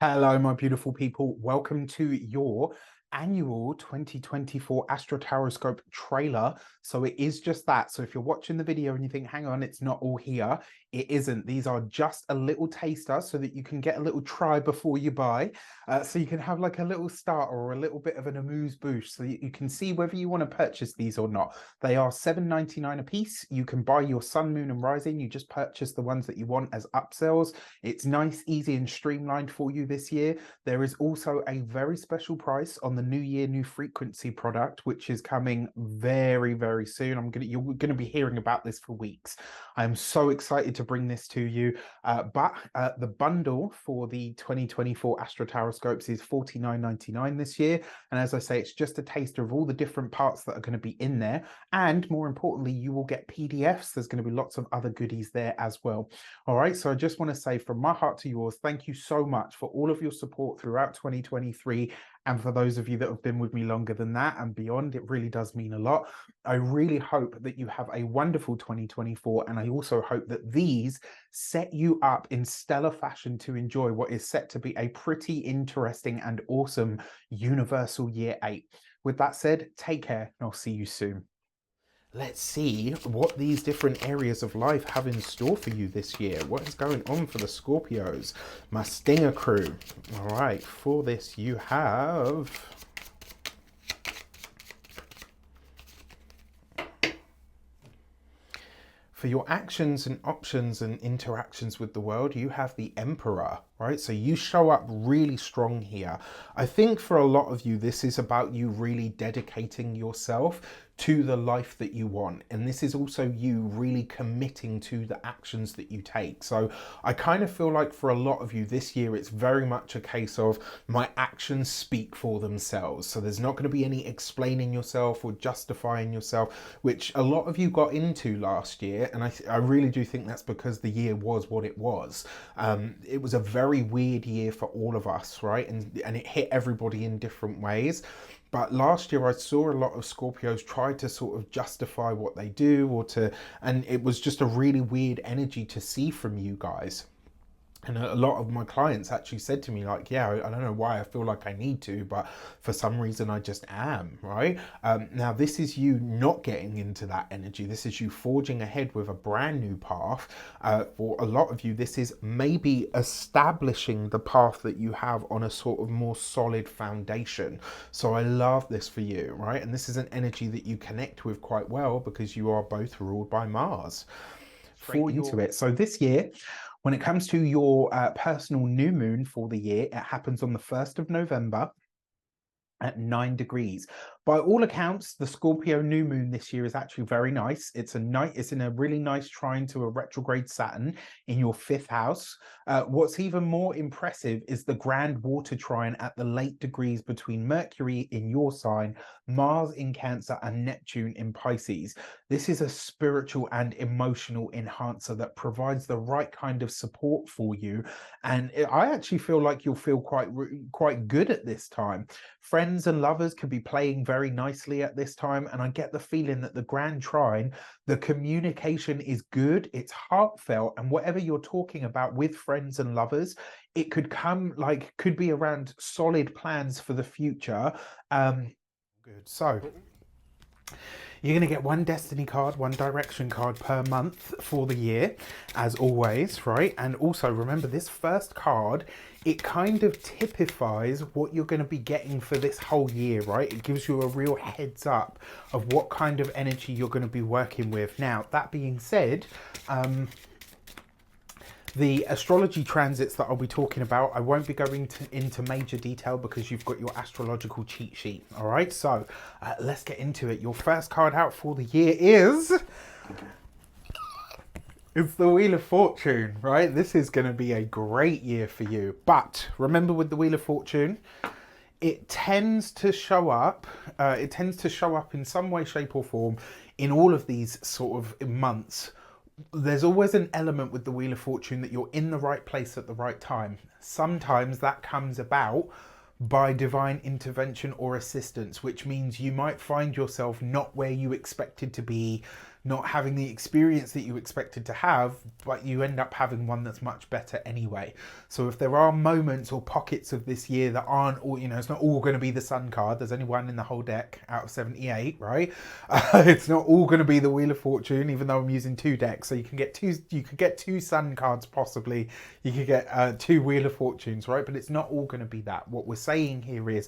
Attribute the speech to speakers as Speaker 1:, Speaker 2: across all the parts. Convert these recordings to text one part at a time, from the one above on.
Speaker 1: Hello, my beautiful people. Welcome to your annual 2024 Astro-Tarotscope trailer. So it is just that. So if you're watching the video and you think, hang on, it's not all here, it isn't. These are just a little taster so that you can get a little try before you buy. So you can have like a little starter or a little bit of an amuse-bouche so you can see whether you want to purchase these or not. They are $7.99 a piece. You can buy your sun, moon and rising. You just purchase the ones that you want as upsells. It's nice, easy and streamlined for you this year. There is also a very special price on the New Year, New Frequency product, which is coming very, very soon. You're gonna be hearing about this for weeks. I'm so excited to bring this to you. But the bundle for the 2024 Astro-Tarotscopes is $49.99 this year. And as I say, it's just a taster of all the different parts that are going to be in there. And more importantly, you will get PDFs. There's going to be lots of other goodies there as well. All right, so I just want to say from my heart to yours, thank you so much for all of your support throughout 2023. And for those of you that have been with me longer than that and beyond, it really does mean a lot. I really hope that you have a wonderful 2024. And I also hope that these set you up in stellar fashion to enjoy what is set to be a pretty interesting and awesome universal year 8. With that said, take care and I'll see you soon. Let's see what these different areas of life have in store for you this year. What is going on for the Scorpios? My Stinger crew. All right, for this you have... For your actions and options and interactions with the world, you have the Emperor, right? So you show up really strong here. I think for a lot of you, this is about you really dedicating yourself to the life that you want. And this is also you really committing to the actions that you take. So I kind of feel like for a lot of you this year, it's very much a case of my actions speak for themselves. So there's not going to be any explaining yourself or justifying yourself, which a lot of you got into last year. And I really do think that's because the year was what it was. It was a very weird year for all of us, right? And it hit everybody in different ways. But last year I saw a lot of Scorpios try to sort of justify what they do and it was just a really weird energy to see from you guys. And a lot of my clients actually said to me like, yeah, I don't know why I feel like I need to, but for some reason I just am, right? Now, this is you not getting into that energy. This is you forging ahead with a brand new path. For a lot of you, this is maybe establishing the path that you have on a sort of more solid foundation. So I love this for you, right? And this is an energy that you connect with quite well because you are both ruled by Mars. Straight into it. So this year, when it comes to your personal new moon for the year, it happens on the 1st of November at 9 degrees. By all accounts, the Scorpio new moon this year is actually very nice. It's in a really nice trine to a retrograde Saturn in your 5th house. What's even more impressive is the grand water trine at the late degrees between Mercury in your sign, Mars in Cancer and Neptune in Pisces. This is a spiritual and emotional enhancer that provides the right kind of support for you. And I actually feel like you'll feel quite good at this time. Friends and lovers could be playing very nicely at this time, and I get the feeling that the grand trine, the communication is good, it's heartfelt, and whatever you're talking about with friends and lovers, it could be around solid plans for the future. Good. So you're going to get one destiny card, one direction card per month for the year, as always, right? And also remember, this first card, it kind of typifies what you're going to be getting for this whole year, right? It gives you a real heads up of what kind of energy you're going to be working with. Now, that being said, the astrology transits that I'll be talking about, I won't be going into major detail because you've got your astrological cheat sheet. All right, so let's get into it. Your first card out for the year is... It's the Wheel of Fortune, right? This is going to be a great year for you. But remember with the Wheel of Fortune, it tends to show up in some way, shape or form in all of these sort of months. There's always an element with the Wheel of Fortune that you're in the right place at the right time. Sometimes that comes about by divine intervention or assistance, which means you might find yourself not where you expected to be, not having the experience that you expected to have, but you end up having one that's much better anyway. So if there are moments or pockets of this year that aren't all, it's not all going to be the Sun card. There's only one in the whole deck out of 78, right? It's not all going to be the Wheel of Fortune, even though I'm using 2 decks. So you can get two Sun cards possibly. You could get 2 Wheel of Fortunes, right? But it's not all going to be that. What we're saying here is,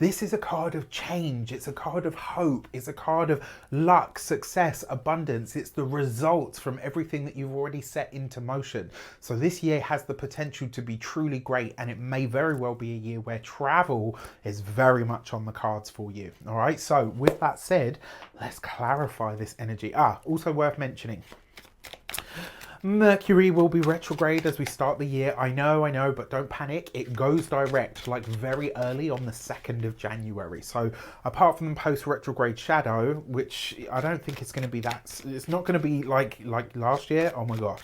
Speaker 1: this is a card of change. It's a card of hope. It's a card of luck, success, abundance. It's the results from everything that you've already set into motion. So this year has the potential to be truly great, and it may very well be a year where travel is very much on the cards for you. All right. So with that said, let's clarify this energy. Also worth mentioning, Mercury will be retrograde as we start the year. I know, but don't panic. It goes direct like very early on the 2nd of January. So apart from the post-retrograde shadow, which I don't think it's going to be that, it's not going to be like last year. Oh my gosh.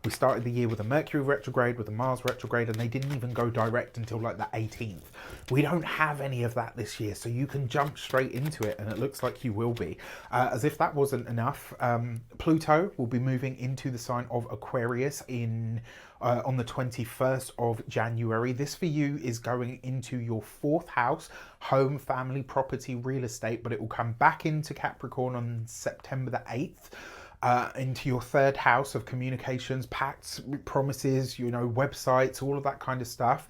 Speaker 1: We started the year with a Mercury retrograde, with a Mars retrograde, and they didn't even go direct until like the 18th. We don't have any of that this year, so you can jump straight into it, and it looks like you will be. As if that wasn't enough, Pluto will be moving into the sign of Aquarius on the 21st of January. This for you is going into your 4th house, home, family, property, real estate, but it will come back into Capricorn on September the 8th. Into your 3rd house of communications, pacts, promises, websites, all of that kind of stuff.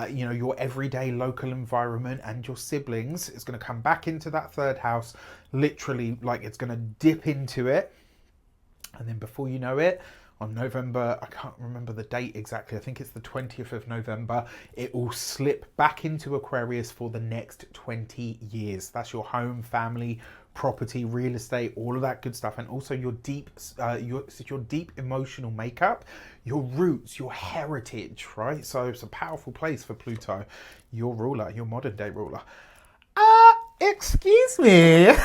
Speaker 1: Your everyday local environment and your siblings is going to come back into that 3rd house, literally, like it's going to dip into it. And then before you know it, on November, I can't remember the date exactly, I think it's the 20th of November, it will slip back into Aquarius for the next 20 years. That's your home, family, property, real estate, all of that good stuff, and also your deep emotional makeup, your roots, your heritage, right? So it's a powerful place for Pluto, your ruler, your modern day ruler. Excuse me.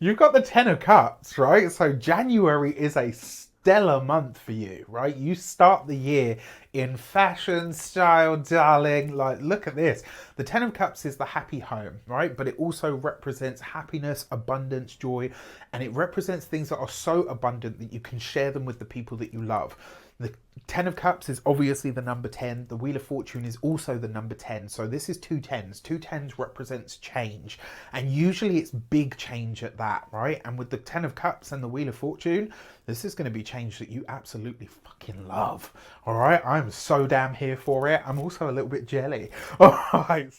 Speaker 1: You've got the 10 of Cups, right? So January is a stellar month for you, right? You start the year in fashion, style, darling. Like, look at this. The 10 of Cups is the happy home, right? But it also represents happiness, abundance, joy, and it represents things that are so abundant that you can share them with the people that you love. The 10 of Cups is obviously the number 10. The Wheel of Fortune is also the number 10. So this is 2 10s. 2 10s represents change. And usually it's big change at that, right? And with the 10 of Cups and the Wheel of Fortune, this is going to be change that you absolutely fucking love. All right? I'm so damn here for it. I'm also a little bit jelly. All right.